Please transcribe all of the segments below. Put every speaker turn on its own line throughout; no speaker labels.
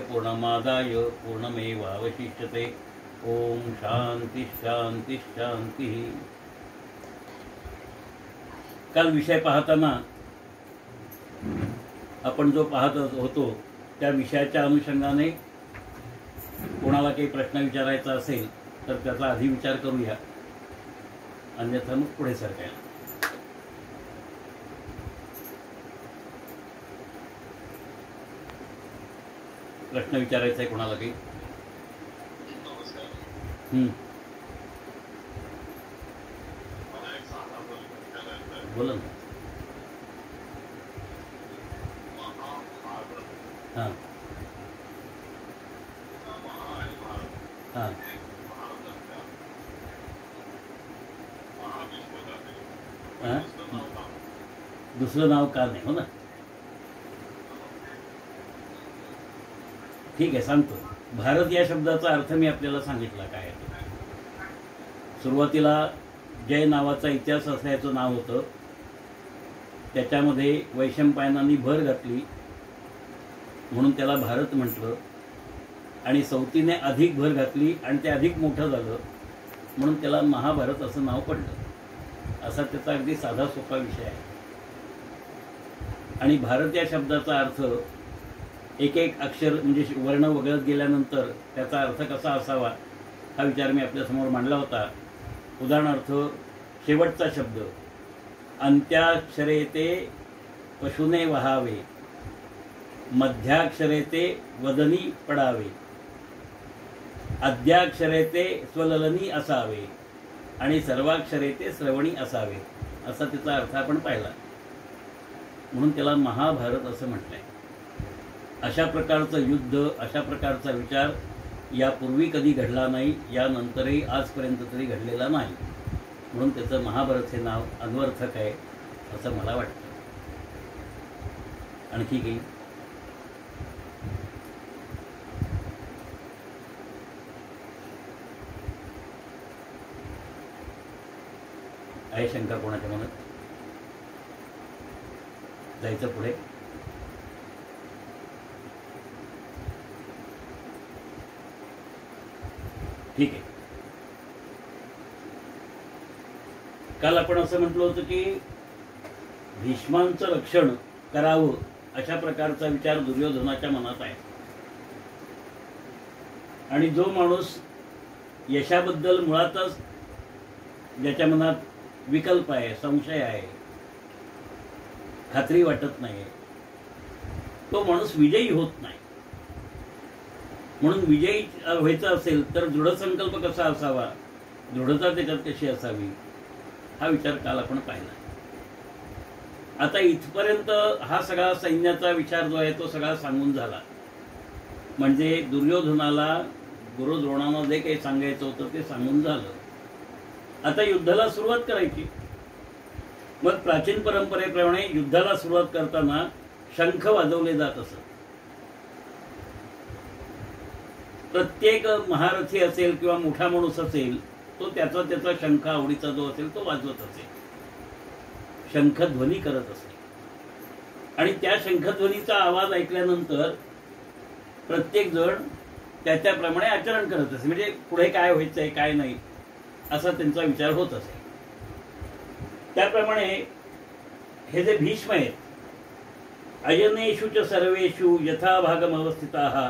पूर्णमादाय पूर्णमेवावशिष्यते। ओम शांति शांति शांति। काल विषय पाहताना आपण जो पाहत होतो त्या विषयाच्या अनुषंगाने कोणाला काही प्रश्न विचारायचा असेल तर त्याचा आधी विचार करूया, अन्यथा मग पुढे सरकायला। प्रश्न विचारायचा आहे कोणाला काही? बोला ना। हां हां हां दुसरं नाव का नाही? हो ना, ठीक आहे, सांगतो। भारत या शब्दाचा अर्थ मी आपल्याला सांगितला काय आहे। सुरुवातीला जय नावाचा इतिहास असल्याचं नाव होतं, त्याच्यामध्ये वैशंपायनांनी भर घातली म्हणून त्याला भारत म्हटलं, आणि सौतीने अधिक भर घातली आणि ते अधिक मोठं झालं म्हणून त्याला महाभारत असं नाव पडलं। असा त्याचा अगदी साधा सोपा विषय आहे। आणि भारत या शब्दाचा अर्थ एक एक अक्षर म्हणजे वर्ण वगळत गेल्यानंतर त्याचा अर्थ कसा असावा हा विचार मी आपल्यासमोर मांडला होता। उदाहरणार्थ शेवटचा शब्द अंत्याक्षरे ते पशुने वहावे, मध्याक्षरे ते वदनी पडावे, आद्याक्षरे ते स्वललनी असावे आणि सर्वाक्षरे ते श्रवणी असावे, असा त्याचा अर्थ आपण पाहिला। म्हणून त्याला महाभारत असं म्हटलंय। अशा प्रकारचं युद्ध, अशा प्रकारचा विचार यापूर्वी कधी घडला नाही, यानंतरही आजपर्यंत तरी घडलेला नाही, म्हणून त्याचं महाभारत हे नाव अन्वर्थक आहे असं मला वाटतं। आणखी काही? आहे शंका कोणाच्या मनात? जायचं पुढे? ठीक आहे। काल आपण असं म्हटलं होतं की भीष्मांचं रक्षण करावं अशा प्रकारचा विचार दुर्योधनाच्या मनात आहे, आणि जो माणूस यशाबद्दल मुळातच ज्याच्या मनात विकल्प आहे, संशय आहे, खात्री वाटत नाही, तो माणूस विजयी होत नाही। म्हणून विजयी व्हायचं असेल तर दृढसंकल्प कसा असावा, दृढता त्याच्यात कशी असावी हा विचार काल आपण पाहिला। आता इथपर्यंत हा सगळा सैन्याचा विचार जो आहे तो सगळा सांगून झाला, म्हणजे दुर्योधनाला गुरु द्रोणांना जे काही सांगायचं होतं ते सांगून झालं। आता युद्धाला सुरुवात करायची। मग प्राचीन परंपरेप्रमाणे युद्धाला सुरुवात करताना शंख वाजवले जात असत। प्रत्येक महारथी असेल किंवा मोठा माणूस असेल तो त्याचा त्याचा शंख आवडीचा जो असेल तो वाजवत असेल, शंखध्वनी करत असेल, आणि त्या शंखध्वनीचा आवाज ऐकल्यानंतर प्रत्येक जण त्याप्रमाणे आचरण करत असे, म्हणजे पुढे काय व्हायचंय काय नाही असा त्यांचा विचार होत असे। त्याप्रमाणे हे जे भीष्म आहेत, अयनेषु च सर्वेषु यथा भागमवस्थिताः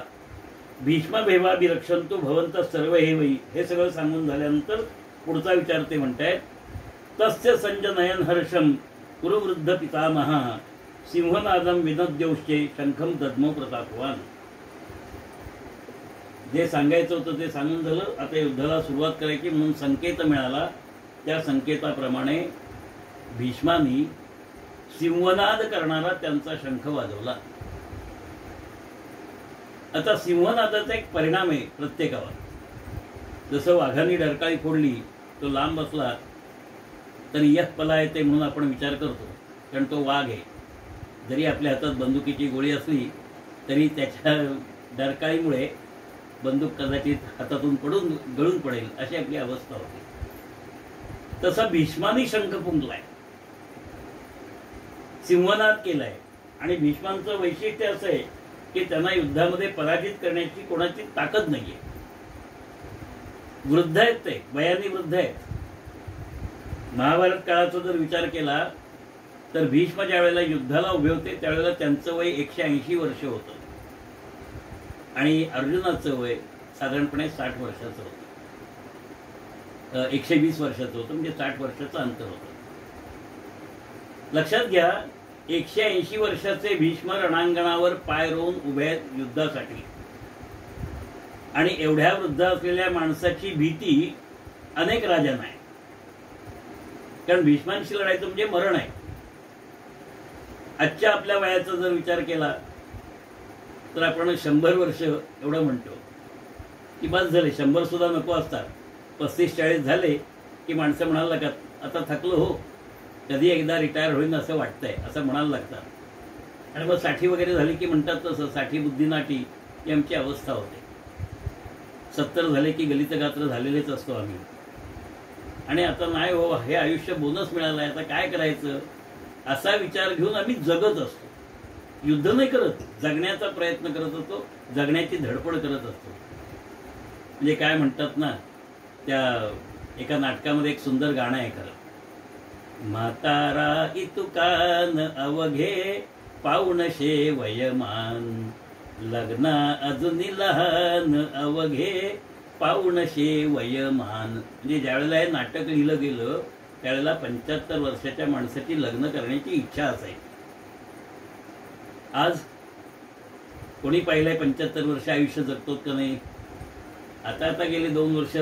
भीष्मभेवाभिरक्षन्तु भवन्तः सर्व हे वै, हे सगळं सांगून झाल्यानंतर पुढचा विचार ते म्हणतायत, तस्य संजनयन हर्षम कुरुवृद्ध पितामहा सिंहनादम विनद्यौश्चे शंखम दद्मो प्रतापवान। जे सांगायचं होतं ते सांगून झालं, आता युद्धाला सुरुवात करायची म्हणून संकेत मिळाला। त्या संकेताप्रमाणे भीष्मांनी सिंहनाद करणारा त्यांचा शंख वाजवला। आता सिंहनादाचा एक परिणाम आहे प्रत्येकावर। जसं वाघाने डरकाळी फोडली, तो लांब बसला तरी यह पलायते म्हणून आपण विचार करतो, कारण तो वाघ आहे। जरी आपल्या हातात बंदुकीची गोळी असली तरी त्याच्या डरकाळीमुळे बंदूक कदाचित हातातून पडून गळून पडेल अशी आपली अवस्था होती। तसा भीष्मानी शंख फुंकलाय, सिंहनाद केलाय, आणि भीष्मांचं वैशिष्ट्य असं आहे की त्यांना युद्धामध्ये पराजित करण्याची कोणाची ताकद नाहीये. वृद्ध आहेत, ते वयाने वृद्ध आहेत. महाभारत काळाचा जर विचार केला तर भीष्म ज्या वेळेला युद्धाला उभे होते त्यावेळेला त्यांचं वय 180 वर्ष होतं आणि अर्जुनाचं वय साधारणपणे 60 वर्षाचं होतं. 120 वर्षाचं होतं, म्हणजे 60 वर्षाचं अंतर होतं. लक्षात घ्या, 180 वर्षाचे भीष्म रणांगणावर पाय रोवून उभे आहेत युद्धासाठी. आणि एवढ्या वृद्ध असलेल्या माणसाची भीती अनेक राजांना आहे, कारण भीष्मांशी लढायचं म्हणजे मरण आहे. आजच्या आपल्या वयाचा जर विचार केला तर आपण 100 वर्ष एवढं म्हणतो की बस झाले, 100 सुद्धा नको असतात. 35-40 झाले की माणसं म्हणायला लागतात आता थकलो हो, कधी एकदा रिटायर होईन असं वाटतंय, असं म्हणायला लागतात. आणि मग 60 वगैरे झाली की म्हणतात तसं 60 बुद्धीनाटी ही आमची अवस्था होते. 70 झाले की गलित गात्र झालेलेच असतो आम्ही. आणि आता नाही हो, हे आयुष्य बोनस मिळालं आहे, आता काय करायचं असा विचार घेऊन आम्ही जगत असतो. युद्ध नाही करत, जगण्याचा प्रयत्न करत असतो, जगण्याची धडपड करत असतो. म्हणजे काय म्हणतात ना, त्या एका नाटकामध्ये एक सुंदर गाणं आहे खरं. म्हातारा इतुकान अवघे पाऊणशे वयमान, लग्न अजूनी लहान अवघे पाऊणशे वयमान. म्हणजे ज्यावेळेला हे नाटक लिहिलं गेलं त्यावेळेला 75 वर्षाच्या माणसाची लग्न करण्याची इच्छा असायची. आज कोणी पाहिलंय 75 वर्ष आयुष्य जगतो का नाही? आता गेली 2 वर्ष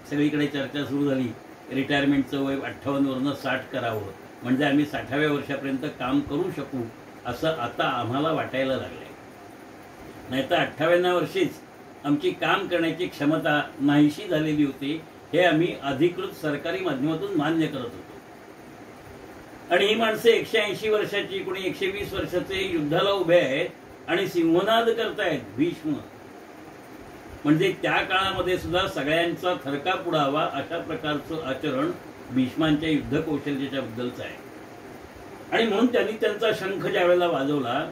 सगळीकडे चर्चा सुरू झाली, रिटायरमेंटचं वय 58 वरनं 60 करावं, म्हणजे आम्ही 60व्या वर्षापर्यंत काम करू शकू असं आता आम्हाला वाटायला लागलंय. नाहीतर 58व्या वर्षीच आमची काम करण्याची क्षमता नाहीशी झालेली होती, हे आम्ही अधिकृत सरकारी माध्यमातून मान्य करत होतो. आणि ही माणसं 180 वर्षाची, कोणी 120 वर्षाचे युद्धाला उभे आहेत आणि सिंहनाद करतायत भीष्म. म्हणजे त्या काळामध्ये सुद्धा सगळ्यांचा थरकाप उडावा अशा प्रकारचं आचरण भीष्मांच्या युद्ध कौशल्याच्या बद्दलचं आहे. आणि म्हणून त्यांनी त्यांचा शंख ज्या वेळेला वाजवला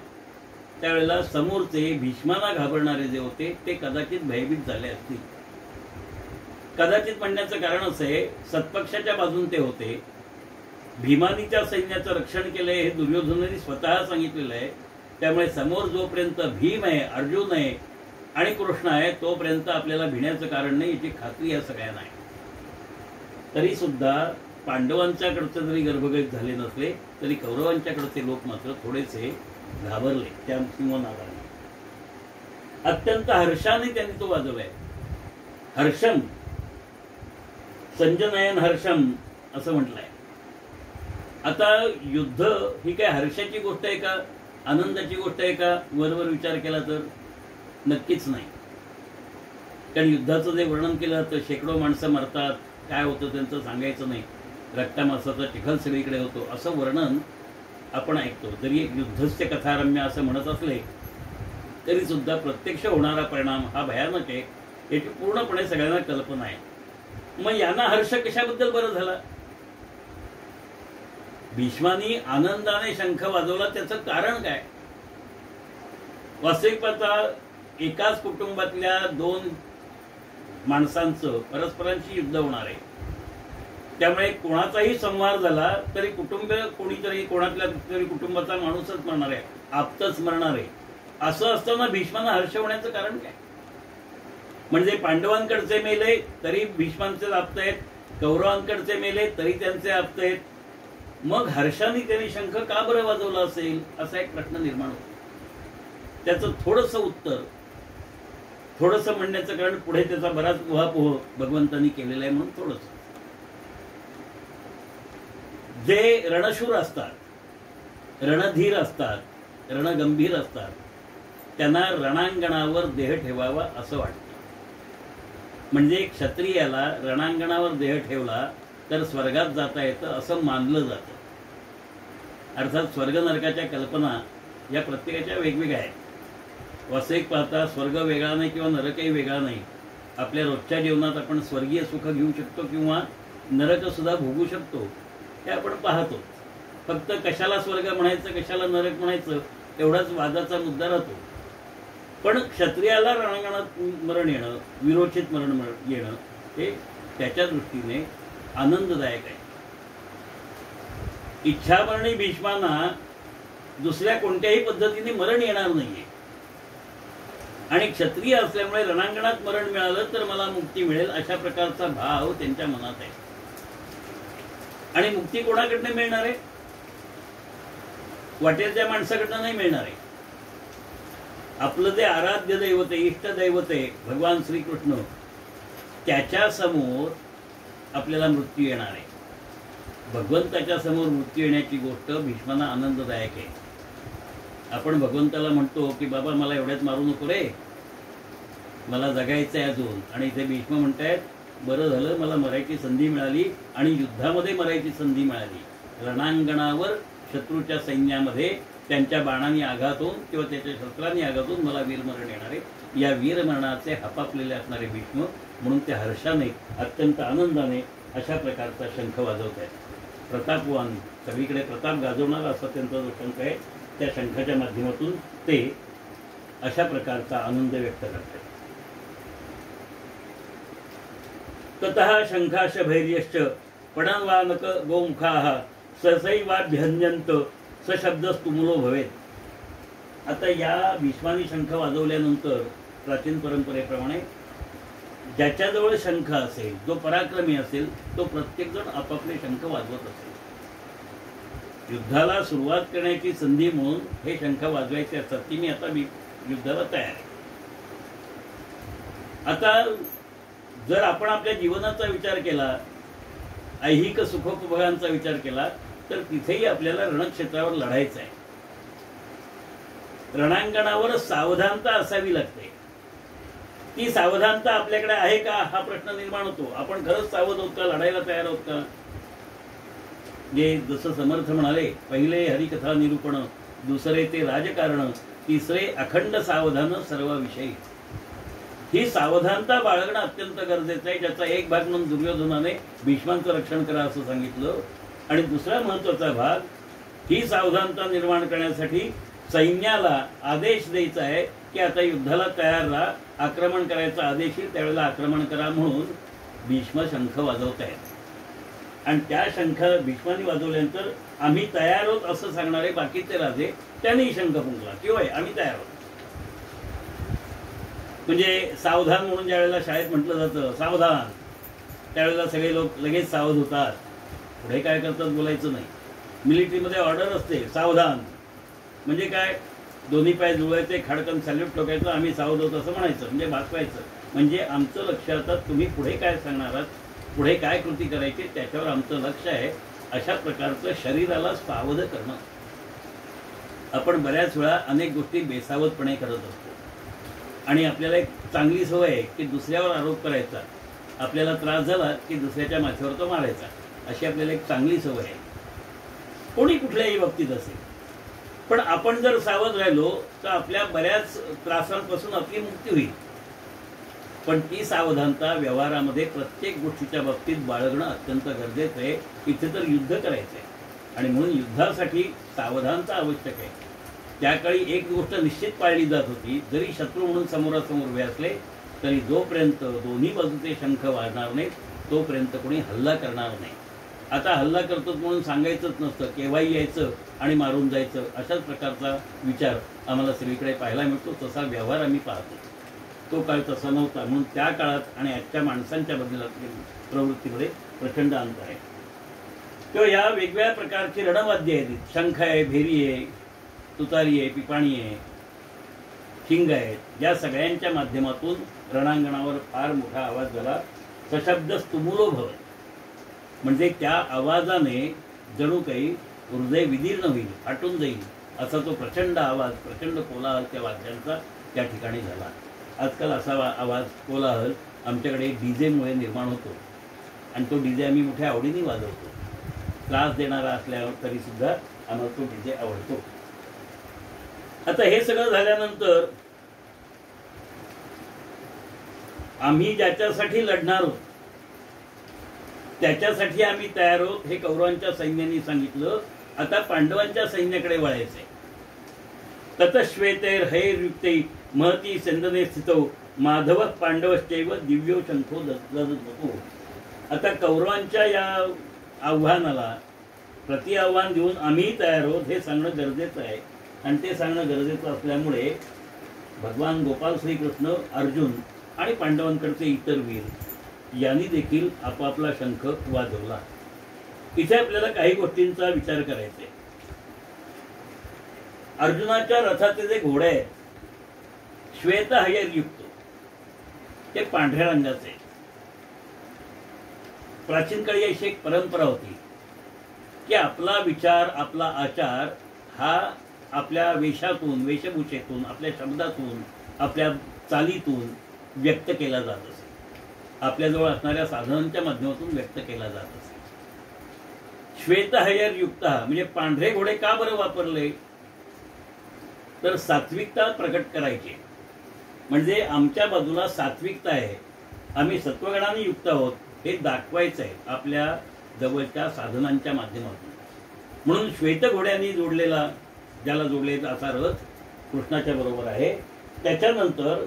त्यावेळेला समोरचे भीष्माला घाबरणारे जे होते ते कदाचित भयभीत झाले असतील. कदाचित म्हणण्याचं कारण असं आहे, सत्पक्षाच्या बाजून ते होते. भीमानीच्या सैन्याचं रक्षण केलंय हे दुर्योधनाने स्वतः सांगितलेलं आहे. त्यामुळे समोर जोपर्यंत भीम आहे, अर्जुन आहे आणि कृष्ण आहे तोपर्यंत आपल्याला भिण्याचं कारण नाही, याची खात्री या सगळ्यांना आहे. तरी सुद्धा पांडवांच्याकडचे जरी गर्भगत झाले नसले तरी कौरवांच्याकडचे लोक मात्र थोडेसे घाबरले त्या सिंहनादाने. अत्यंत हर्षाने त्यांनी तो वाजवलाय. हर्षम, संजनयन हर्षम असं म्हटलंय. आता युद्ध ही काय हर्षाची गोष्ट आहे का, आनंदाची गोष्ट आहे का? वरवर विचार केला तर नक्कीच नाही. कारण युद्धाचं जे वर्णन केलं जातं, शेकडो माणसं मरतात, काय होतं त्यांचं सांगायचं नाही, रक्तामासाचा चिखल सगळीकडे होतो असं वर्णन आपण ऐकतो. जरी युद्धस्य कथारम्य असं म्हणत असले तरी सुद्धा प्रत्यक्ष होणारा परिणाम हा भयानक आहे याची पूर्णपणे सगळ्यांना कल्पना आहे. मग यांना हर्ष कशाबद्दल बरं झाला? भीष्मानी आनंदाने शंख वाजवला, त्याचं कारण काय? वास्तविक पाहता एकाच कुटुंबातल्या 2 माणसांचं परस्परांशी युद्ध होणार आहे. त्यामुळे कोणाचाही संहार झाला तरी कुटुंब कोणीतरी कोणातल्या तरी कुटुंबाचा माणूसच मरणार आहे, आप्तच मरणार आहे. असं असताना भीष्मांना हर्ष होण्याचं कारण काय? म्हणजे पांडवांकडचे मेले तरी भीष्मांचे आप्त आहेत, कौरवांकडचे मेले तरी त्यांचे आप्त आहेत. मग हर्षाने त्यांनी शंख का बरं वाजवला असेल असा एक प्रश्न निर्माण होतो. त्याचं थोडंसं उत्तर, थोडंसं म्हणण्याचं कारण पुढे त्याचा बराच उहापोह भगवंतांनी केलेला आहे. म्हणून थोडंसं, जे रणशूर असतात, रणधीर असतात, रणगंभीर असतात, त्यांना रणांगणावर देह ठेवावा असं वाटतं. म्हणजे क्षत्रियाला रणांगणावर देह ठेवला तर स्वर्गात जाता येतं असं मानलं जातं. अर्थात स्वर्ग नरकाच्या कल्पना या प्रत्येकाच्या वेगवेगळ्या आहेत. वास्तविक पाहता स्वर्ग वेगळा नाही किंवा नरकही वेगळा नाही. आपल्या रोजच्या जीवनात आपण स्वर्गीय सुख घेऊ शकतो किंवा नरक सुद्धा भोगू शकतो, हे आपण पाहतो. फक्त कशाला स्वर्ग म्हणायचं कशाला नरक म्हणायचं एवढाच वादाचा मुद्दा राहतो. पण क्षत्रियाला रणांगणात मरण येणं, विरोचित मरण येणं हे त्याच्या दृष्टीने आनंददायक आहे. इच्छामरणी भीष्मांना दुसऱ्या कोणत्याही पद्धतीने मरण येणार नाहीये. आणि क्षत्रिय असल्यामुळे रणांगणात मरण मिळालं तर मला मुक्ती मिळेल अशा प्रकारचा भाव त्यांच्या मनात आहे. आणि मुक्ती कोणाकडनं मिळणार आहे? वाटेच्या माणसाकडनं नाही मिळणार आहे. आपलं जे आराध्य दैवत आहे, इष्ट दैवत आहे भगवान श्रीकृष्ण, त्याच्या समोर आपल्याला मृत्यू येणार आहे. भगवंताच्या समोर मृत्यू येण्याची गोष्ट भीष्मांना आनंददायक आहे. आपण भगवंताला म्हणतो की बाबा मला एवढ्यात मारू नको रे, मला जगायचं आहे अजून. आणि इथे भीष्म म्हणतायत बरं झालं मला मरायची संधी मिळाली आणि युद्धामध्ये मरायची संधी मिळाली. रणांगणावर शत्रूच्या सैन्यामध्ये त्यांच्या बाणांनी आघात होऊन किंवा त्याच्या शस्त्रांनी आघात होऊन मला वीरमरण येणार आहे. या वीरमरणाचे हपापलेले असणारे भीष्म म्हणून ते हर्षाने अत्यंत आनंदाने अशा प्रकारचा शंख वाजवत आहेत. प्रतापवान सगळीकडे प्रताप गाजवणारा असा त्यांचा जो शंख आहे, त्या शंखाच्या माध्यमातून ते अशा प्रकारचा आनंद व्यक्त करतात. ततः शंखाश भैर्यश्च पणवानक गोमुखाः सहसैवाभ्यन्यन्त सशब्दस्तुमुलो भवेत. आता या भीष्मानी शंख वाजवल्यानंतर प्राचीन परंपरेप्रमाणे ज्याच्याजवळ शंख असेल, जो पराक्रमी असेल, तो प्रत्येक जण आपापले शंख वाजवत असेल. युद्धाला सुरुवात करण्याची संधी म्हणून हे शंख वाजवायचे असतात की मी आता युद्धाला तयार आहे. आता जर आपण आपल्या जीवनाचा विचार केला, ऐहिक सुखोपभोगांचा विचार केला, तर तिथेही आपल्याला रणक्षेत्रावर लढायचं आहे. रणांगणावर सावधानता असावी लागते. ती सावधानता आपल्याकडे आहे का हा प्रश्न निर्माण होतो. आपण खरंच सावध होत का? लढायला तयार होत का? जे जसं समर्थ म्हणाले, पहिले हरिकथा निरूपण, दुसरे ते राजकारण, तिसरे अखंड सावधान सर्व विषयी. ही सावधानता बाळगणं अत्यंत गरजेचं आहे. ज्याचा एक भाग म्हणून दुर्योधनाने भीष्मांचं रक्षण करा असं सांगितलं. आणि दुसरा महत्वाचा भाग, ही सावधानता निर्माण करण्यासाठी सैन्याला आदेश द्यायचा आहे की आता युद्धाला तयार राहा, आक्रमण करायचा आदेश येईल त्यावेळेला आक्रमण करा. म्हणून भीष्म शंख वाजवत आहेत. आणि त्या शंख भीष्मांनी वाजवल्यानंतर आम्ही तयार आहोत असं सांगणारे बाकीचे राजे त्यांनी शंख फुंकला किंवा आम्ही तयार आहोत. म्हणजे सावधान म्हणून ज्या वेळेला शाळेत म्हटलं जातं सावधान, त्यावेळेला सगळे लोक लगेच सावध होतात. पुढे काय करतात बोलायचं नाही. मिलिटरीमध्ये ऑर्डर असते सावधान म्हणजे काय, दोन्ही पाय जुळवायचे, खाडकन सॅल्यूट ठोकायचं, आम्ही सावध होतो असं म्हणायचं, म्हणजे भासवायचं. म्हणजे आमचं लक्ष आता तुम्ही पुढे काय सांगणार आहात, पुढे काय कृती करायची त्याच्यावर आमचं लक्ष आहे. अशा प्रकारचं शरीराला सावध करणं. आपण बऱ्याच वेळा अनेक गोष्टी बेसावधपणे करत असतो आणि आपल्याला एक चांगली सवय आहे की दुसऱ्यावर आरोप करायचा, आपल्याला त्रास झाला की दुसऱ्याच्या माथ्यावर तो मारायचा, अशी आपल्याला एक चांगली सवय आहे. कोणी कुठल्याही बाबतीत असेल. पण आपण जर सावध राहिलो तर आपल्या बऱ्याच त्रासांपासून आपली मुक्ती होईल. पण ती सावधानता व्यवहारामध्ये प्रत्येक गोष्टीच्या बाबतीत बाळगणं अत्यंत गरजेचं आहे. इथे तर युद्ध करायचं आहे आणि म्हणून युद्धासाठी सावधानता आवश्यक आहे. त्या काळी एक गोष्ट निश्चित पाळली जात होती, जरी शत्रू म्हणून समोरासमोर उभे असले तरी जोपर्यंत दोन्ही बाजूचे शंख वाजणार नाहीत तोपर्यंत कोणी हल्ला करणार नाही. आता हल्ला करतो म्हणून सांगायचंच नसतं, केव्हाही यायचं आणि मारून जायचं, अशाच प्रकारचा विचार आम्हाला सगळीकडे पाहायला मिळतो. तसा व्यवहार आम्ही पाहतो. तो काळ तसा नव्हता. म्हणून त्या काळात आणि आजच्या माणसांच्या बदलातील प्रवृत्तीमध्ये प्रचंड अंतर आहे. किंवा या वेगवेगळ्या प्रकारची रणवाद्य आहेत. शंख आहे, भेरी आहे, तुतारी आहे, पिपाणी आहे, शिंग आहेत. या सगळ्यांच्या माध्यमातून रणांगणावर फार मोठा आवाज झाला. सशब्द स्तुमुलो भव, म्हणजे त्या आवाजाने जणू काही हृदय विदीर्ण होईल, फाटून जाईल असा तो प्रचंड आवाज, प्रचंड कोलाहल त्या वाद्यांचा त्या ठिकाणी झाला. आजकाल असा आवाज, कोलाहल आमच्याकडे डीजेमुळे निर्माण होतो आणि तो डीजे आम्ही मोठ्या आवडीने वाजवतो. त्रास देणारा असल्यावर तरी सुद्धा आम्हाला तो डीजे आवडतो. आता हे सगळं झाल्यानंतर आम्ही ज्याच्यासाठी लढणार आहोत त्याच्यासाठी आम्ही तयार आहोत हे कौरवांच्या सैन्याने सांगितलं. आता पांडवांच्या सैन्याकडे वळायचंय. ततश्वेतैर्हैर्युक्तै महती सेंदने स्थितो माधव पांडवश्चैव दिव्यो शंखो ददतो. आता कौरवांच्या या आव्हानाला प्रति आव्हान देऊन आम्ही तयार आहोत हे सांगणं गरजेचं आहे. आणि ते सांगणं गरजेचं असल्यामुळे भगवान गोपाल श्रीकृष्ण, अर्जुन आणि पांडवांकडचे इतर वीर यांनी देखील आपापला शंख वाजवला. इथे आपल्याला काही गोष्टींचा विचार करायचा आहे. अर्जुनाच्या रथाचे जे घोडे आहेत श्वेत हयरयुक्त, ते पांढऱ्या रंगाचे. प्राचीन काळी अशी एक परंपरा होती की आपला विचार, आपला आचार हा आपल्या वेशातून, वेशभूषेतून, आपल्या शब्दातून, आपल्या चालीतून व्यक्त केला जात असे. आपल्याजवळ असणाऱ्या साधनांच्या माध्यमातून व्यक्त केला जात असे. श्वेत हयरयुक्त म्हणजे पांढरे घोडे का बरं वापरले, तर सात्विकता प्रकट करायची. म्हणजे आमच्या बाजूला सात्विकता आहे, आम्ही सत्वगुणाने युक्त आहोत हे दाखवायचं आहे आपल्या जवळच्या साधनांच्या माध्यमातून. म्हणून श्वेत घोड्यांनी जोडलेला, ज्याला जोडलेला असा रथ कृष्णाच्या बरोबर आहे. त्याच्यानंतर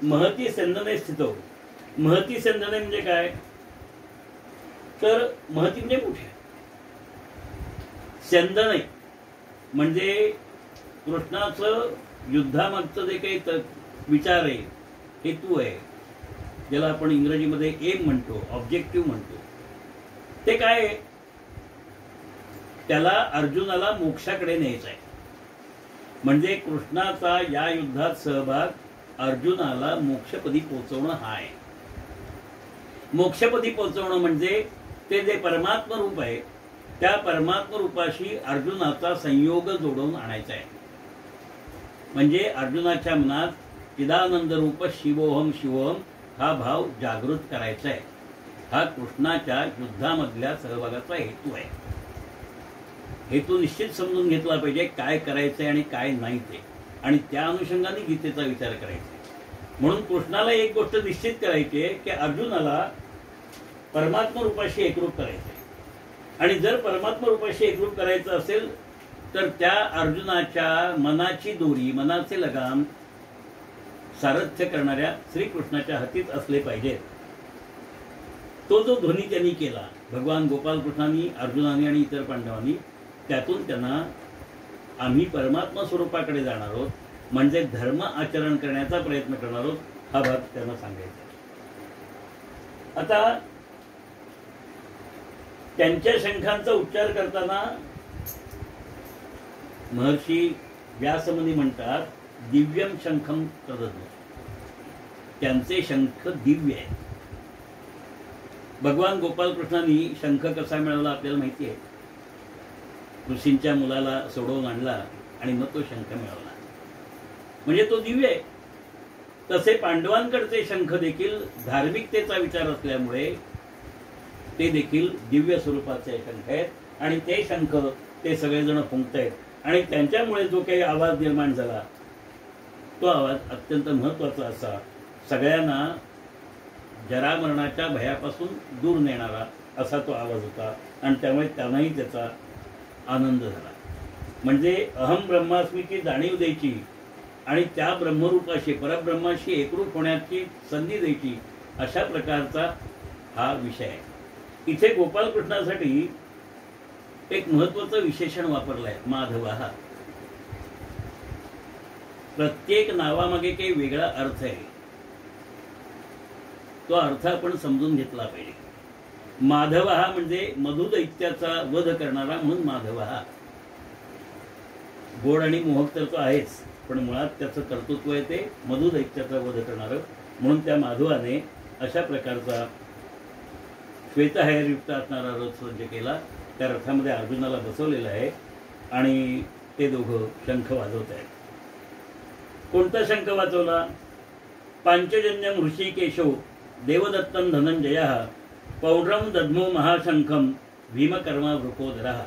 महती सेंदने स्थितो. महती सेंदने म्हणजे काय, तर महती म्हणजे मोठे, सेंदने म्हणजे कृष्णाचं युद्धामागचं जे काही विचार आहे, हेतू आहे, ज्याला आपण इंग्रजीमध्ये एम म्हणतो, ऑब्जेक्टिव्ह म्हणतो, ते काय आहे, त्याला अर्जुनाला मोक्षाकडे न्यायचं आहे. म्हणजे कृष्णाचा या युद्धात सहभाग अर्जुनाला मोक्षपदी पोहोचवणं हा आहे. मोक्षपदी पोहोचवणं म्हणजे ते जे परमात्म रूप आहे त्या परमात्म रूपाशी अर्जुनाचा संयोग जोडवून आणायचा आहे. म्हणजे अर्जुनाच्या मनात चिदानंद रूप शिवोहम शिवोहम हा भाव जागृत करायचा आहे. हा कृष्णाच्या युद्धामधल्या सहभागाचा हेतू आहे. हेतू निश्चित समजून घेतला पाहिजे, काय करायचंय आणि काय नाही ते, आणि त्या अनुषंगाने गीतेचा विचार करायचा. म्हणून कृष्णाला एक गोष्ट निश्चित करायची आहे की अर्जुनाला परमात्मा रूपाशी एकरूप करायचंय. आणि जर परमात्मा रूपाशी एकरूप करायचं असेल तर त्या अर्जुनाच्या मनाची दोरी, मनाचे लगाम सारथ्य करणाऱ्या श्रीकृष्णाच्या हातीत असले पाहिजेत. तो जो ध्वनी त्यांनी केला भगवान गोपालकृष्णांनी, अर्जुनांनी आणि इतर पांडवांनी, त्यातून त्यांना आम्ही परमात्मा स्वरूपाकडे जाणार आहोत, म्हणजे धर्म आचरण करण्याचा प्रयत्न करणार आहोत, हा भाग त्यांना सांगायचा. आता त्यांच्या शंखांचा उच्चार करताना महर्षी व्यासमुनी म्हणतात दिव्यम शंखम प्रदद्ध. त्यांचे शंख दिव्य आहे. भगवान गोपालकृष्णांनी शंख कसा मिळाला आपल्याला माहिती आहे. ऋषींच्या मुलाला सोडवून आणला आणि मग तो शंख मिळवला, म्हणजे तो दिव्य आहे. तसे पांडवांकडचे शंख देखील धार्मिकतेचा विचार असल्यामुळे ते देखील दिव्य स्वरूपाचे शंख आहेत. आणि ते शंख ते सगळेजण फुंकतायत. आणि त्यांच्यामुळे जो काही आवाज निर्माण झाला तो आवाज अत्यंत महत्त्वाचा असा, सगळ्यांना जरामरणाच्या भयापासून दूर नेणारा असा तो आवाज होता. आणि त्यामुळे त्यांनाही त्याचा आनंद झाला. म्हणजे अहम ब्रह्मास्मीची जाणीव द्यायची आणि त्या ब्रह्मरूपाशी, परब्रह्माशी एकरूप होण्याची संधी द्यायची, अशा प्रकारचा हा विषय आहे. इथे गोपालकृष्णासाठी एक महत्त्वाचं विशेषण वापरलं आहे, माधवः. प्रत्येक नावामागे काही वेगळा अर्थ आहे. तो अर्थ आपण समजून घेतला पाहिजे. माधवः म्हणजे मधुदैत्याचा वध करणारा, म्हणून माधवः. गोड आणि मोहक तर तो आहेच, पण मुळात त्याचं कर्तृत्व आहे ते मधुदैत्याचा वध करणारं. म्हणून त्या माधवाने अशा प्रकारचा श्वेतहयरयुक्त असणारा रथ सज्ज केला. त्या रथामध्ये अर्जुनाला बसवलेलं आहे आणि ते दोघं शंख वाजवत आहेत. कोणता शंख वाजवला? पांचजन्यम ऋषिकेशो देवदत्तम धनंजयः पौड्रम दद्मो महाशंखम भीमकर्मा वृकोदरः.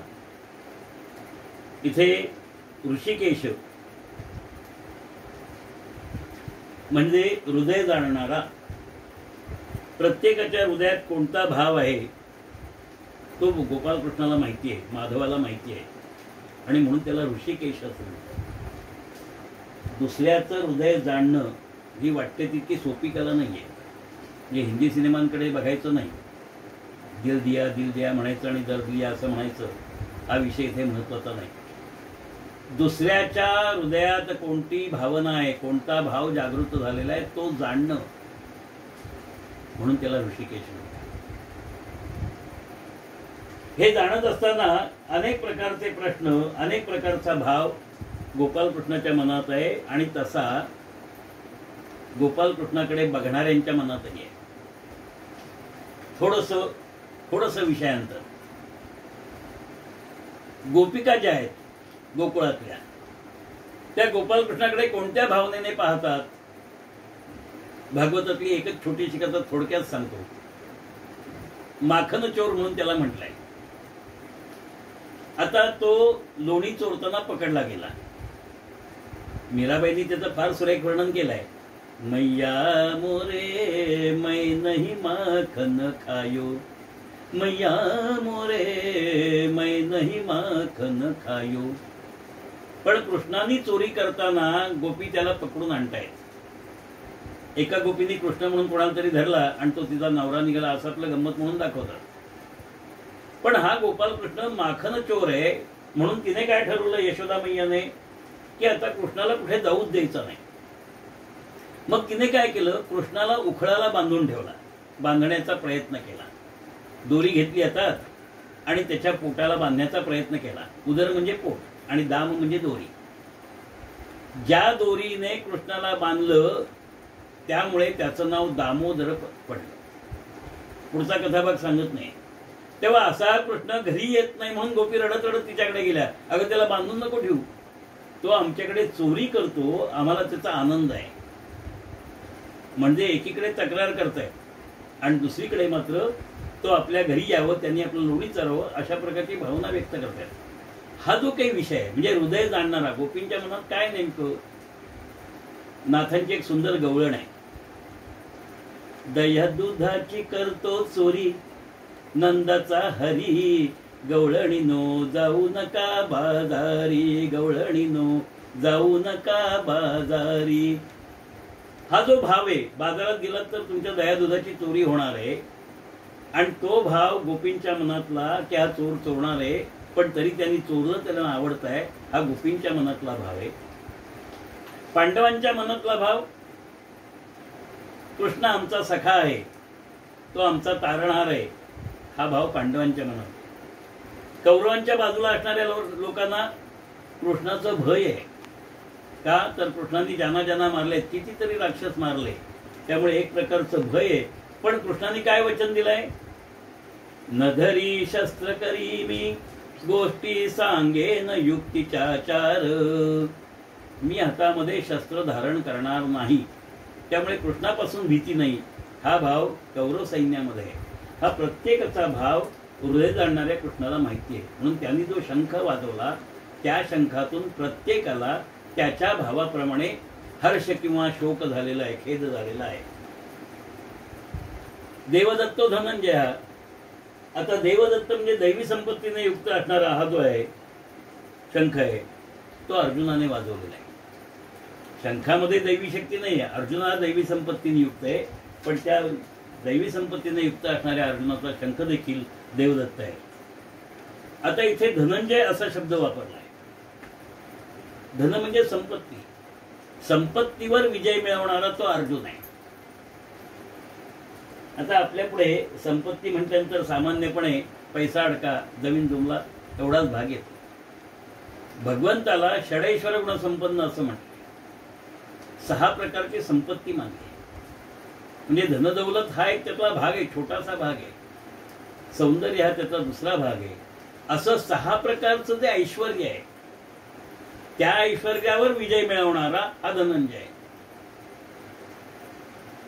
इथे ऋषिकेश म्हणजे हृदय जाणणारा. प्रत्येकाच्या हृदयात कोणता भाव आहे तो गोपालकृष्णाला माहिती आहे, माधवाला माहिती आहे, आणि म्हणून त्याला ऋषिकेश असं म्हणतात. दुसऱ्याचं हृदय जाणणं ही वाटते तितकी सोपी कला नाही आहे. म्हणजे हिंदी सिनेमांकडे बघायचं नाही, दिल दिया म्हणायचं आणि दर्द दिया असं म्हणायचं, हा विषय इथे महत्त्वाचा नाही. दुसऱ्याच्या हृदयात कोणती भावना आहे, कोणता भाव जागृत झालेला आहे तो जाणणं, म्हणून त्याला ऋषिकेश म्हणतात. हे जाणत असताना अनेक प्रकारचे प्रश्न, अनेक प्रकारचा भाव गोपालकृष्णाच्या मनात आहे आणि तसा गोपालकृष्णाकडे बघणाऱ्यांच्या मनातही आहे. थोडस विषयांतर. गोपिका ज्या आहेत गोकुळातल्या, त्या गोपालकृष्णाकडे कोणत्या भावनेने पाहतात? भागवतातली एकच छोटीशी कथा थोडक्यात सांगतो. माखन चोर म्हणून त्याला म्हटलंय. आता तो लोणी चोरताना पकडला गेला. मीराबाईंनी त्याचं फार सुरेख वर्णन केलंय. मैया मोरे मै नहीं माखन खायो, मैया मोरे मै नहीं माखन खायो. पण कृष्णाने चोरी करताना गोपी त्याला पकडून आणतायत. एका गोपीने कृष्ण म्हणून कोणाला तरी धरला आणि तो तिचा नवरा निघाला, असं आपलं गंमत म्हणून दाखवतात. पण हा गोपालकृष्ण माखन चोर आहे म्हणून तिने काय ठरवलं यशोदा मैयाने, की आता कृष्णाला कुठे जाऊच द्यायचं नाही. मग तिने काय केलं, कृष्णाला उखळाला बांधून ठेवला, बांधण्याचा प्रयत्न केला. दोरी घेतली हातात आणि त्याच्या पोटाला बांधण्याचा प्रयत्न केला. उदर म्हणजे पोट आणि दाम म्हणजे दोरी. ज्या दोरीने कृष्णाला बांधलं त्यामुळे त्याचं नाव दामोदर पडलं. पुढचा कथाभाग सांगत नाही. तेव्हा असा कृष्ण घरी येत नाही म्हणून गोपी रडत रडत तिच्याकडे गेल्या. अगं त्याला बांधून नको ठेवू, तो आमच्याकडे चोरी करतो, आम्हाला त्याचा आनंद आहे. म्हणजे एकीकडे तक्रार करताय आणि दुसरीकडे मात्र तो आपल्या घरी यावं, त्यांनी आपलं लोणी चरावं, अशा प्रकारची भावना व्यक्त करतायत. हा जो काही विषय आहे म्हणजे हृदय जाणणारा, गोपींच्या मनात काय नेमकं, नाथांची एक सुंदर गवळण आहे. दह्या दुधाची करतो चोरी नंदाचा हरी, गवळणीनो जाऊ नका बाजारी, गवळणीनो जाऊ नका बाजारी. हा जो भाव आहे, बाजारात गेलात तर तुमच्या दह्या दुधाची चोरी होणार आहे आणि तो भाव गोपींच्या मनातला, त्या चोर चोरणार आहे पण तरी त्यांनी चोरलं, त्याला आवडत आहे, हा गोपींच्या मनातला भाव आहे. पांडवांच्या मनातला भाव, कृष्ण आमचा सखा आहे, तो आमचा तारणहार आहे, हा भाव पांडवांच्या मनात. कौरवांच्या बाजूला असणाऱ्या लोकांना कृष्णाचं भय आहे. का तर कृष्णाने ज्यांना मारले, कितीतरी राक्षस मारले, त्यामुळे एक प्रकारचं भय आहे. पण कृष्णाने काय वचन दिलंय, नधरी शस्त्र करी मी गोष्टी सांगेन युक्तीच्या चार. मी हातामध्ये शस्त्र धारण करणार नाही, त्यामुळे कृष्णापासून भीती नाही. हा भाव कौरव सैन्यामध्ये आहे. हा प्रत्येकाचा भाव हृदय जाणणाऱ्या कृष्णाला माहिती आहे. म्हणून त्यांनी जो शंख वाजवला त्या शंखातून प्रत्येकाला त्याच्या भावाप्रमाणे हर्ष किंवा शोक झालेला आहे, खेद झालेला आहे. देवदत्तो धनंजय. आता देवदत्त म्हणजे दैवी संपत्तीने युक्त असणारा हा जो आहे शंख आहे, तो अर्जुनाने वाजवलेला आहे. शंखामध्ये दैवी शक्ती नाही आहे, अर्जुन हा दैवी संपत्तीने युक्त आहे, पण त्या दैवी संपत्तीने युक्त असणाऱ्या अर्जुनाचा शंख देखील देवदत्त आहे. आता इथे धनंजय असा शब्द वापरला आहे. धन म्हणजे संपत्ती, संपत्तीवर विजय मिळवणारा तो अर्जुन आहे. आता आपल्या पुढे संपत्ती म्हटल्यानंतर सामान्यपणे पैसा अडका, जमीन जुमला एवढाच भाग येतो. भगवंताला षडैश्वर गुण संपन्न असं म्हणतात. 6 प्रकारची संपत्ती मानली. म्हणजे धनदौलत हा एक त्यातला भाग आहे, छोटासा भाग आहे. सौंदर्य हा त्याचा दुसरा भाग आहे. असं 6 प्रकारचं जे ऐश्वर आहे, त्या ऐश्वर्यावर विजय मिळवणारा हा धनंजय आहे.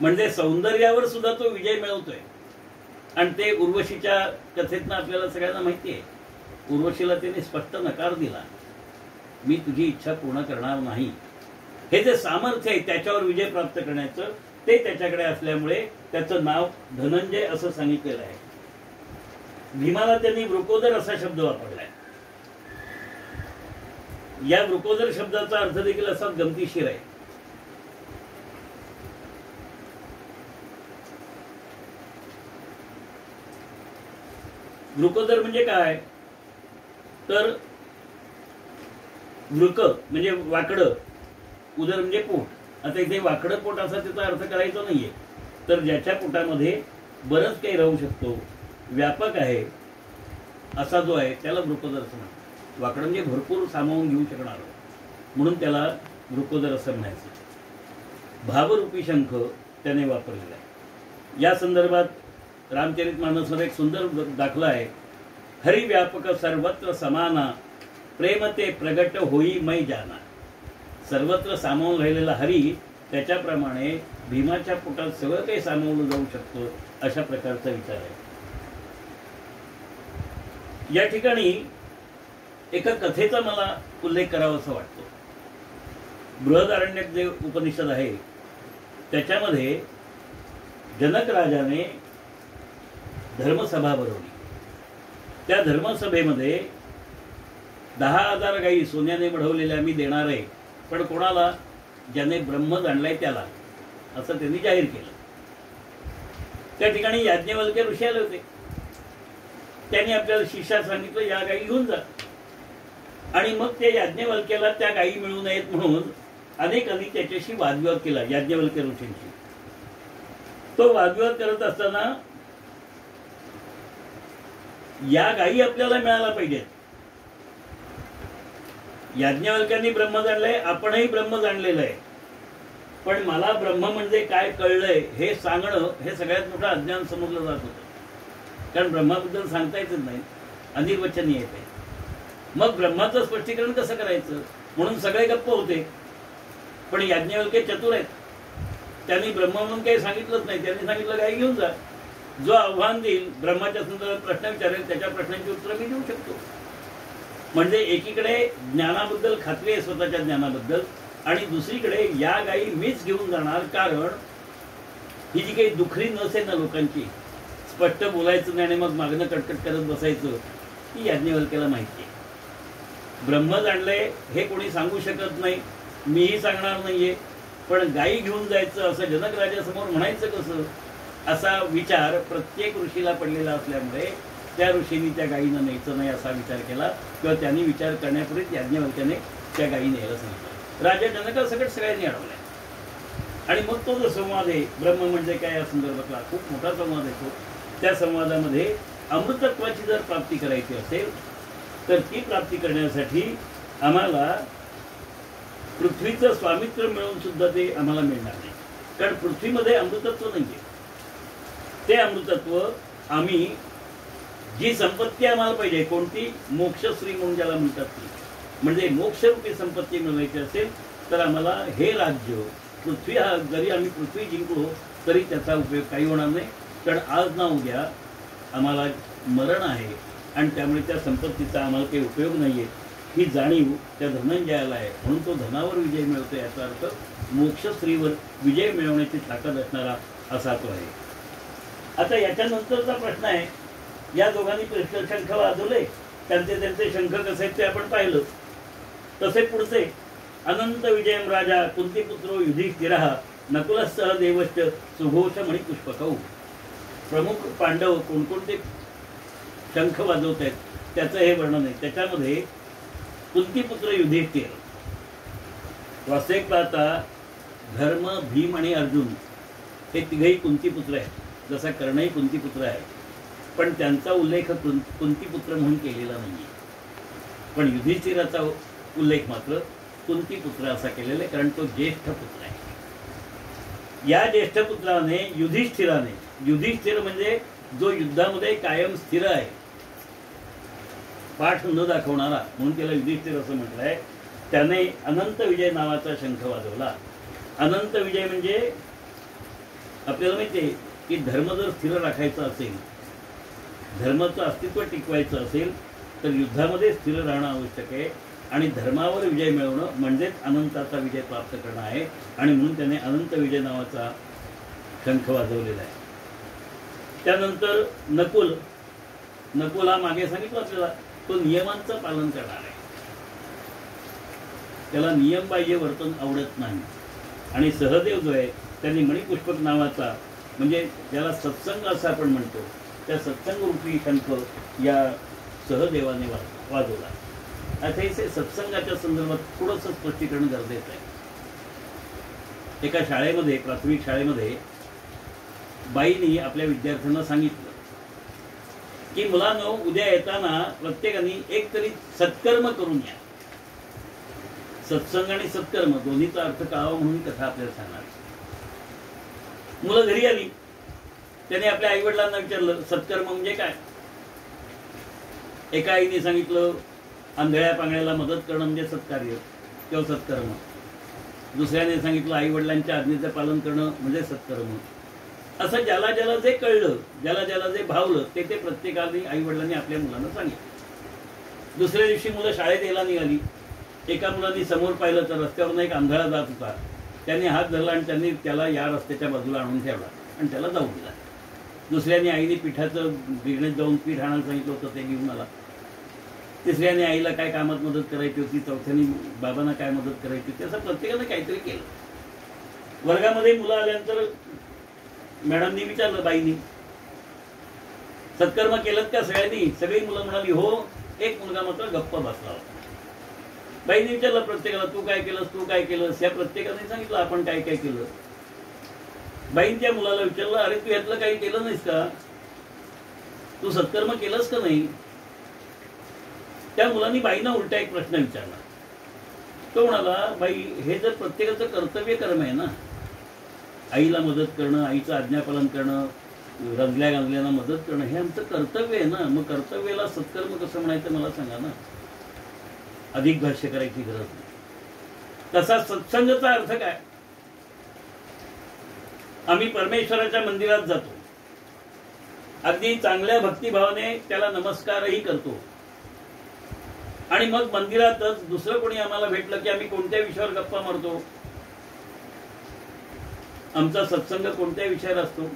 म्हणजे सौंदर्यावर सुद्धा तो विजय मिळवतोय. आणि ते उर्वशीच्या कथेतनं आपल्याला सगळ्यांना माहिती आहे. उर्वशीला त्याने स्पष्ट नकार दिला, मी तुझी इच्छा पूर्ण करणार नाही. हे जे सामर्थ्य आहे त्याच्यावर विजय प्राप्त करण्याचं, ते त्याच्याकडे असल्यामुळे त्याचं नाव धनंजय असं सांगितलेलं आहे. भीमाला त्यांनी वृकोदर असा शब्द वापरलाय. या वृकोदर शब्दाचा अर्थ देखील असा गमतीशीर आहे. वृकोदर म्हणजे काय, तर वृक म्हणजे वाकडं, उदर म्हणजे पोट. आता इथे वाकडं पोट असा त्याचा अर्थ करायचा नाहीये, तर ज्याच्या पोटामध्ये बरंच काही राहू शकतो, व्यापक आहे असा जो आहे त्याला वृकोदर असं म्हणतात. वाकडं म्हणजे भरपूर सामावून घेऊ शकणार, म्हणून त्याला वृकोदर असं म्हणायचं. भावरूपी शंख त्याने वापरलेला आहे. या संदर्भात रामचरितमानसमध्ये एक सुंदर दाखला आहे. हरिव्यापक सर्वत्र समाना, प्रेम ते प्रगट होई मै जाना. सर्वत्र सामावून राहिलेला हरी त्याच्याप्रमाणे भीमाच्या पोटात सगळं काही सामावलं जाऊ शकतो, अशा प्रकारचा विचार आहे. या ठिकाणी एका कथेचा मला उल्लेख करावा असं वाटतो. बृहदारण्यक जे उपनिषद आहे त्याच्यामध्ये जनक राजाने धर्मसभा भरवली. त्या धर्मसभेमध्ये 10,000 गायी सोन्याने मढवलेल्या मी देणार आहे, पण कोणाला, ज्याने ब्रह्म जाणलाय त्याला, असं त्यांनी जाहीर केलं. त्या ठिकाणी याज्ञवल्क्य ऋषी आले होते. त्यांनी आपल्याला शिष्यात सांगितलं, या गायी घेऊन जा. आणि मग त्या याज्ञवल्क्याला त्या गायी मिळू नयेत म्हणून अनेकांनी त्याच्याशी वादविवाद केला याज्ञवल्क्य ऋषींशी. तो वादविवाद करत असताना या गायी आपल्याला मिळायला पाहिजेत. याज्ञवल्क्यांनी ब्रह्म जाणलंय, आपणही ब्रह्म जाणलेलं आहे, पण मला ब्रह्म म्हणजे काय कळलंय हे सांगणं हे सगळ्यात मोठं अज्ञान समजलं जात होतं. कारण ब्रह्माबद्दल सांगता येतच नाही, अनिर्वचनीय येते. मग ब्रह्माचं स्पष्टीकरण कसं करायचं म्हणून सगळे गप्प होते. पण याज्ञवल्क्य चतुर आहेत, त्यांनी ब्रह्म म्हणून काही सांगितलंच नाही. त्यांनी सांगितलं गायी घेऊन जा, जो आव्हान देईल, ब्रह्माच्या संदर्भात प्रश्न विचारेल, त्याच्या प्रश्नांची उत्तरं मी देऊ शकतो. म्हणजे एकीकडे ज्ञानाबद्दल खात्री आहे, स्वतःच्या ज्ञानाबद्दल, आणि दुसरीकडे या गायी मीच घेऊन जाणार. कारण ही जी काही दुखरी नसेल ना लोकांची, स्पष्ट बोलायचं नाही आणि मग मागणं कटकट करत बसायचं, ही याज्ञवल्क्याला माहिती आहे. ब्रह्म जाणलंय हे कोणी सांगू शकत नाही, मीही सांगणार नाहीये, पण गायी घेऊन जायचं असं जनक राजासमोर म्हणायचं कसं, असा विचार प्रत्येक ऋषीला पडलेला असल्यामुळे त्या ऋषींनी त्या गायीनं न्यायचं नाही असा विचार केला, किंवा त्यांनी विचार करण्यापूर्वीच याज्ञवल्क्याने त्या गायी न्यायला सांगितलं. राजा जनकासकट सगळ्यांनी अडवलाय. आणि मग तो जो संवाद आहे, ब्रह्म म्हणजे काय या संदर्भातला खूप मोठा संवाद येतो. त्या संवादामध्ये अमृतत्वाची जर प्राप्ती करायची असेल तर ती प्राप्ती करण्यासाठी आम्हाला पृथ्वीचं स्वामित्व मिळून सुद्धा ते आम्हाला मिळणार नाही. कारण पृथ्वीमध्ये अमृतत्व नाहीये. ते अमृतत्व आम्ही, जी संपत्ती आम्हाला पाहिजे, कोणती, मोक्षश्री म्हणून ज्याला म्हणतात ती, म्हणजे मोक्षरूपी संपत्ती मिळवायची असेल तर आम्हाला हे राज्य, पृथ्वी, हा जरी आम्ही पृथ्वी जिंकलो तरी त्याचा उपयोग काही होणार नाही. कारण आज ना उद्या आम्हाला मरण आहे आणि त्यामुळे त्या संपत्तीचा आम्हाला काही उपयोग नाहीये, ही जाणीव त्या धनंजयाला आहे. म्हणून तो धनावर विजय मिळतो, याचा अर्थ मोक्षश्रीवर विजय मिळवण्याची ताकद असणारा असा तो आहे. आता याच्यानंतरचा प्रश्न आहे, या दोघांनी शंख वाजवले, त्यांचे शंख कसे आहेत ते आपण पाहिलं. तसे पुढचे, अनंत विजयम राजा कुंतीपुत्रो युधिष्ठिरः नकुलसह देवश्च सुघोष मणी पुष्पकौ. प्रमुख पांडव कोणकोणते शंख वाजवत आहेत त्याचं हे वर्णन आहे. त्याच्यामध्ये कुंतीपुत्र युधिष्ठिर, वास्तविक पाहता धर्म, भीम आणि अर्जुन हे तिघही कुंतीपुत्र आहेत. जसा कर्णही कुंतीपुत्र आहे, पण त्यांचा उल्लेख कुंतीपुत्र म्हणून केलेला नाहीये. पण युधिष्ठिराचा उल्लेख मात्र कुंतीपुत्र असा केलेला आहे, कारण तो ज्येष्ठ पुत्र आहे. या ज्येष्ठ पुत्राने युधिष्ठिराने, युधिष्ठिर म्हणजे जो युद्धामध्ये कायम स्थिर आहे, पाठ न दाखवणारा, म्हणून त्याला युधिष्ठिर असं म्हटलंय. त्याने अनंत विजय नावाचा शंख वाजवला. अनंत विजय म्हणजे आपल्याला माहिती आहे की धर्म जर स्थिर राखायचा असेल, धर्माचं अस्तित्व टिकवायचं असेल तर युद्धामध्ये स्थिर राहणं आवश्यक आहे. आणि धर्मावर विजय मिळवणं म्हणजेच अनंताचा विजय प्राप्त करणं आहे. आणि म्हणून त्याने अनंत विजय नावाचा शंख वाजवलेला आहे. त्यानंतर नकुल, नकुल हा मागे सांगितलं आपल्याला, तो नियमांचं पालन करणार आहे. त्याला नियमबाह्य वर्तन आवडत नाही. आणि सहदेव जो आहे त्यांनी मणिपुष्पक नावाचा, म्हणजे ज्याला सत्संग असं आपण म्हणतो, त्या सत्संग रूपी शंख या सहदेवाने वाजवला. आता हे सत्संगाच्या संदर्भात थोडंसं स्पष्टीकरण गरजेचं आहे. एका शाळेमध्ये, प्राथमिक शाळेमध्ये बाईंनी आपल्या विद्यार्थ्यांना सांगितलं की मुलांनो, उद्या येताना प्रत्येकाने एक तरी सत्कर्म करून या. सत्संग आणि सत्कर्म दोन्हीचा अर्थ कळावा म्हणून कथा आपल्याला सांगणार. मुलं घरी आली, त्याने आपल्या आई वडिलांना विचारलं सत्कर्म म्हणजे काय. एका आईने सांगितलं आंधळ्या पांगळ्याला मदत करणं म्हणजे सत्कार्य किंवा सत्कर्म. दुसऱ्याने सांगितलं आई वडिलांच्या आज्ञेचं पालन करणं म्हणजे सत्कर्म. असं ज्याला ज्याला जे कळलं, ज्याला ज्याला जे भावलं ते ते प्रत्येकाने आई वडिलांनी आपल्या मुलांना सांगितलं. दुसऱ्या दिवशी मुलं शाळेत यायला निघाली. एका मुलांनी समोर पाहिलं तर रस्त्यावरून एक आंधळा जात होता. त्याने हात धरला आणि त्यांनी त्याला या रस्त्याच्या बाजूला आणून ठेवला आणि त्याला जाऊन दिला. दुसऱ्याने आईने पिठाचं गिरणीत जाऊन पीठ आणायला सांगितलं होतं, ते घेऊन आला. तिसऱ्याने आईला काय कामात मदत करायची होती, चौथ्याने बाबांना काय मदत करायची होती, असं प्रत्येकाने काहीतरी केलं. वर्गामध्ये मुलं आल्यानंतर मॅडमनी विचारलं बाईंनी, सत्कर्म केलं का सगळ्यांनी. सगळी मुलं म्हणाली हो. एक मुलगा मात्र गप्प बसला होता. बाईंनी विचारलं प्रत्येकाला, तू काय केलंस, तू काय केलंस. या प्रत्येकाने सांगितलं आपण काय काय केलं. बाईंच्या मुलाला विचारलं, अरे तू यातलं काही केलं नाहीस का, तू सत्कर्म केलंस का नाही. त्या मुलांनी बाईंना उलटा एक प्रश्न विचारला. तो म्हणाला, बाई हे जर प्रत्येकाचं कर्तव्य कर्म आहे ना, आईला मदत करणं, आईचं आज्ञापालन करणं, रंगल्या गांगल्यांना मदत करणं, हे आमचं कर्तव्य आहे ना. मग कर्तव्याला सत्कर्म कसं म्हणायचं मला सांगा ना. अधिक भाष्य करायची गरज नाही. तसा सत्संगाचा अर्थ काय. आम्ही परमेश्वराच्या मंदिरात जातो, अगदी चांगल्या भक्तिभावाने त्याला नमस्कारही करतो, आणि मग मंदिरातच दुसरं कोणी आम्हाला भेटलं की आम्ही कोणत्या विषयावर गप्पा मारतो. आमचा सत्संग कोणत्या विषयावर असतो.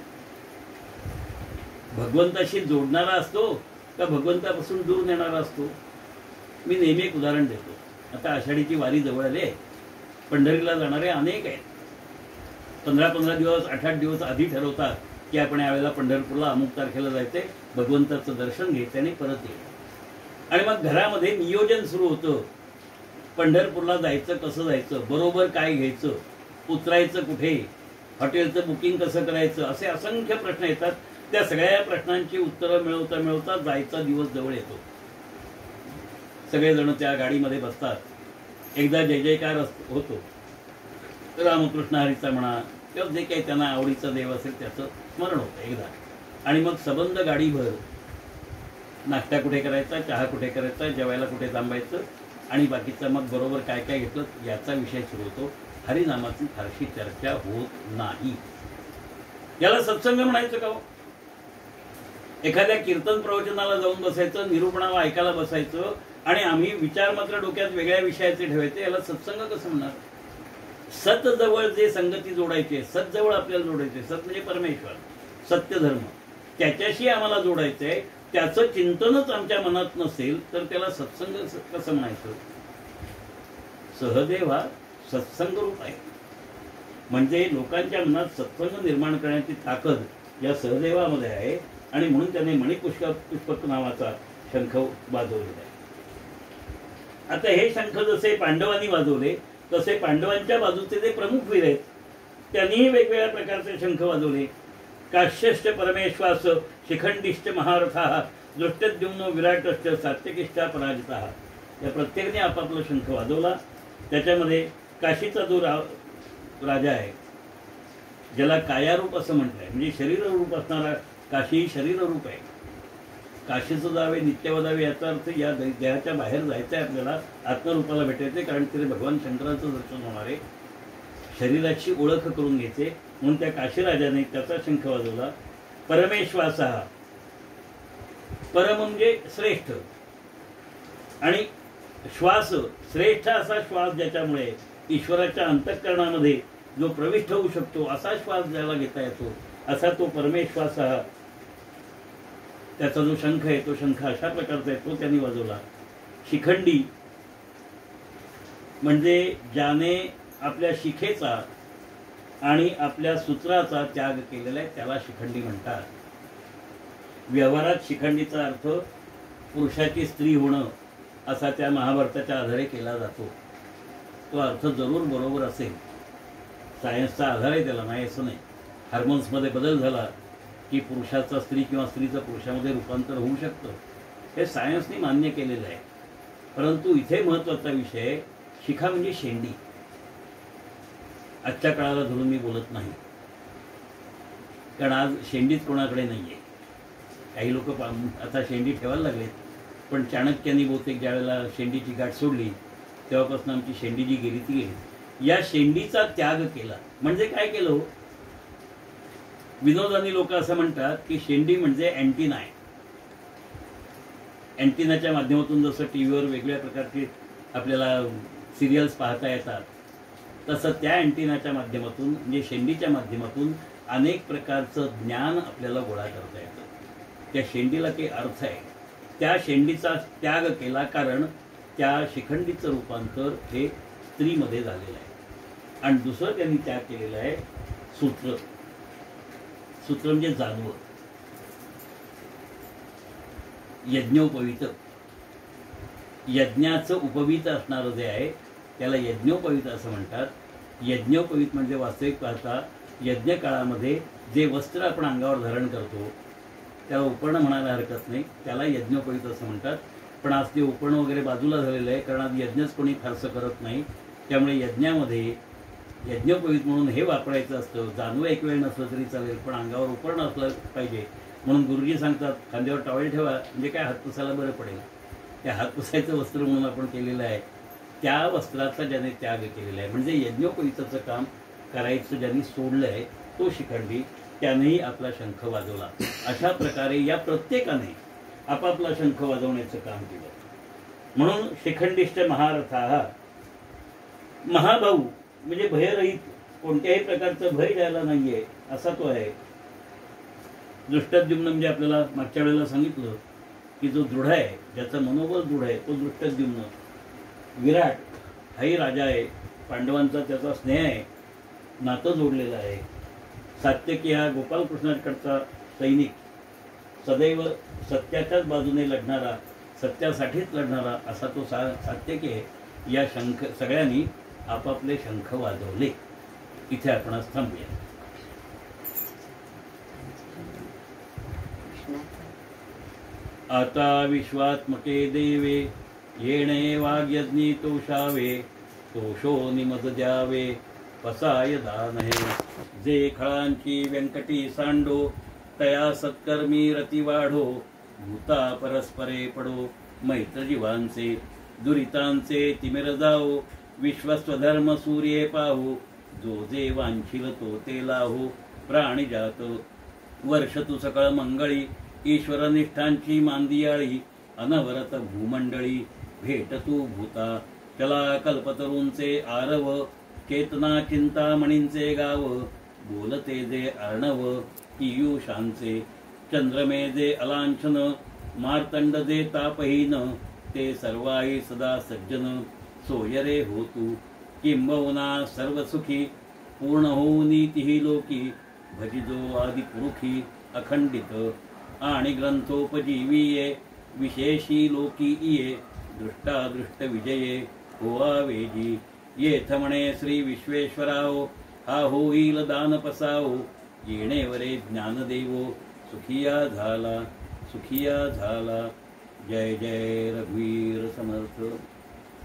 भगवंताशी जोडणारा असतो का भगवंतापासून दूर नेणारा असतो. मी नेहमी एक उदाहरण देतो. आता आषाढीची वारी जवळ आली आहे. पंढरीला जाणारे अनेक आहेत. 15-15 दिवस 8-8 दिवस आधी ठरवतात की आपण यावेळेला पंढरपूरला अमुक तारखेला जायचंय, भगवंताचं दर्शन घ्यायचं आणि परत येईल. आणि मग घरामध्ये नियोजन सुरू होतं. पंढरपूरला जायचं कसं जायचं, बरोबर काय घ्यायचं, उतरायचं कुठे, हॉटेलचं बुकिंग कसं करायचं, असे असंख्य प्रश्न येतात. त्या सगळ्या प्रश्नांची उत्तरं मिळवता मिळवता जायचा दिवस जवळ येतो. सगळेजण त्या गाडीमध्ये बसतात. एकदा जय जयकार होतो, रामकृष्ण हरीचा म्हणा किंवा जे काही त्यांना आवडीचा देव असेल त्याचं स्मरण होतं एकदा. आणि मग सबंध गाडीभर नाश्ता कुठे करायचा, चहा कुठे करायचा, जेवायला कुठे थांबायचं, आणि बाकीचं मग बरोबर काय काय घेतलं याचा विषय सुरू होतो. हरिनामाची फारशी चर्चा होत नाही. याला सत्संग म्हणायचं का. एखाद्या कीर्तन प्रवचनाला जाऊन बसायचं, निरूपणाला ऐकायला बसायचं, आणि आम्ही विचार मात्र डोक्यात वेगळ्या विषयाचे ठेवायचे, याला सत्संग कसं म्हणणार. सत जवळ जे संगती जोडायचे, सत जवळ आपल्याला जोडायचे, सत म्हणजे परमेश्वर, सत्य धर्म, त्याच्याशी आम्हाला जोडायचंय, त्याचं चिंतनच आमच्या मनात नसेल तर त्याला सत्संग कसं म्हणायचं. सहदेव हा सत्संग रूप आहे. म्हणजे लोकांच्या मनात सत्संग निर्माण करण्याची ताकद या सहदेवामध्ये आहे, आणि म्हणून त्याने मणिपुष्पक नावाचा शंख वाजवलेला आहे. आता हे शंख जसे पांडवांनी वाजवले तसे पांडवांच्या बाजूचे जे प्रमुख वीर आहेत त्यांनीही वेगवेगळ्या प्रकारचे शंख वाजवले. काश्यश्च परमेश्वास, शिखंडिश्च महारथाः, दृष्टद्युम्नो विराटश्च, सात्यकिश्च पराजिताः. या प्रत्येकाने आपापला शंख वाजवला. त्याच्यामध्ये काशीचा जो राजा आहे, ज्याला कायारूप असं म्हटलंय, म्हणजे शरीर रूप असणारा काशी शरीर रूप आहे. काशीचं जावे नित्य वदावे याचा अर्थ या देहाच्या बाहेर जायचं आहे, आपल्याला आत्मरूपाला भेटायचे, कारण तिथे भगवान शंकराचं दर्शन होणार आहे. शरीराची ओळख करून घ्यायचे म्हणून त्या काशीराजाने त्याचा शंख वाजवला. परमेश्वासः, पर म्हणजे श्रेष्ठ, आणि श्वास श्रेष्ठ असा श्वास ज्याच्यामुळे ईश्वराच्या अंतःकरणामध्ये जो प्रविष्ट होऊ शकतो असा श्वास ज्याला घेता येतो असा तो परमेश्वासः. त्याचा जो शंख आहे तो शंख अशा प्रकारचा आहे, तो त्यांनी वाजवला. शिखंडी म्हणजे ज्याने आपल्या शिखेचा आणि आपल्या सूत्राचा त्याग केलेला आहे त्याला शिखंडी म्हणतात. व्यवहारात शिखंडीचा अर्थ पुरुषाची स्त्री होणं असा त्या महाभारताच्या आधारे केला जातो. तो अर्थ जरूर बरोबर असेल, सायन्सचा आधार आहे त्याला, नाही असं नाही. हार्मोन्समध्ये बदल झाला की पुरुषाचा स्त्री किंवा स्त्रीचं पुरुषामध्ये रूपांतर होऊ शकतं, हे सायन्सने मान्य केलेलं आहे. परंतु इथे महत्त्वाचा विषय, शिखा म्हणजे शेंडी. आजच्या काळाला धरून मी बोलत नाही, कारण आज शेंडीच कोणाकडे नाही आहे. काही लोक आता शेंडी ठेवायला लागलेत, पण चाणक्यांनी बहुतेक ज्या वेळेला शेंडीची गाठ सोडली तेव्हापासून आमची शेंडी जी गेली ती गेली. या शेंडीचा त्याग केला म्हणजे काय केलं हो? विनोदानी लोक असं म्हणतात की शेंडी म्हणजे अँटिना आहे. अँटिनाच्या माध्यमातून जसं टीव्हीवर वेगवेगळ्या प्रकारचे आपल्याला सिरियल्स पाहता येतात, तसं त्या अँटिनाच्या माध्यमातून म्हणजे शेंडीच्या माध्यमातून अनेक प्रकारचं ज्ञान आपल्याला गोळा करता येतं. त्या शेंडीला काही अर्थ आहे. त्या शेंडीचा त्याग केला कारण त्या शिखंडीचं रूपांतर हे स्त्रीमध्ये झालेलं आहे. आणि दुसरं त्यांनी त्याग केलेला आहे सूत्र. सूत्र म्हणजे जानवं, यज्ञोपवीत. यज्ञाचं उपवीत असणारं जे आहे त्याला यज्ञोपवीत असं म्हणतात. यज्ञोपवीत म्हणजे वास्तविक पाहता यज्ञ काळामध्ये जे वस्त्र आपण अंगावर धारण करतो त्याला उपर्ण म्हणायला हरकत नाही, त्याला यज्ञोपवीत असं म्हणतात. पण आज ते उपर्ण वगैरे बाजूला झालेलं आहे, कारण आज यज्ञच कोणी फारसं करत नाही. त्यामुळे यज्ञामध्ये यज्ञोपवीत म्हणून हे वापरायचं असतं. जानवं एक वेळ नसलं तरी चालेल, पण अंगावर उपर्ण असलं पाहिजे. म्हणून गुरुजी सांगतात खांद्यावर टॉवेल ठेवा, म्हणजे काय हात पुसायला बरं पडेल. त्या हात पुसायचं वस्त्र म्हणून आपण केलेलं आहे. त्या वस्त्राचा ज्याने त्याग केलेला आहे म्हणजे यज्ञोपवीताचं काम करायचं ज्यांनी सोडलं आहे तो शिखंडी, त्यानेही आपला शंख वाजवला. अशा प्रकारे या प्रत्येकाने आपापला शंख वाजवण्याचं काम केलं. म्हणून शिखंडिष्ट महारथा, महाभाऊ म्हणजे भयरहित, कोणत्याही प्रकारचं भय द्यायला नाहीये असा तो आहे. दृष्टद्युम्न म्हणजे आपल्याला मागच्या वेळेला सांगितलं की जो दृढ आहे, ज्याचं मनोबल दृढ आहे तो दृष्टद्युम्न. विराट हाही राजा आहे, पांडवांचा त्याचा स्नेह आहे, नातं जोडलेलं आहे. सात्यकी हा गोपालकृष्णाकडचा सैनिक, सदैव सत्याच्याच बाजूने लढणारा, सत्यासाठीच लढणारा असा तो सात्यकी आहे. या शंख सगळ्यांनी आपापले शंख वाजवले. इथे आपण आज थांबूया. आता विश्वात्मके देवे येणे वाग्यज्ञी तोषावे, तोषो निमद द्यावे पसाय दान हे. जे खळांची व्यंकटी सांडो, तया सत्कर्मी रती वाढो. भूता परस्परे पडो, मैत्र जीवांचे दुरितांचे तिमिर जाओ. विश्वस्वधर्म सूर्ये पाहो, जो जे वांछिल तो ते लाहो. प्राणी जात वर्ष तू सकळ मंगळी, ईश्वरनिष्ठांची मांदियाळी. अनवरत भूमंडळी भेट तू भूता, चला कल्पतरूंचे आरव. केतना चिंतामणींचे गाव, बोलते जे अर्णव पीयूषांचे. चंद्रमे जे अलांछन, मार्तंड जे तापहीन. ते सर्वाई सदा सज्जन, सोयरे हो तू. किंबहुना सर्वसुखी, पूर्ण होऊनी तिही लोकी. भजिजो आदिपुरुखी अखंडित, आणि ग्रंथोपजीवीये. विशेषी लोकी इये, दृष्टादृष्ट विजये होवावेजी. येथ म्हणे श्री विश्वेश्वराओ, हा होईल दान पसाओ. येणेवरे ज्ञानदेवो, सुखिया झाला सुखिया झाला. जय जय रघुवीर समर्थ.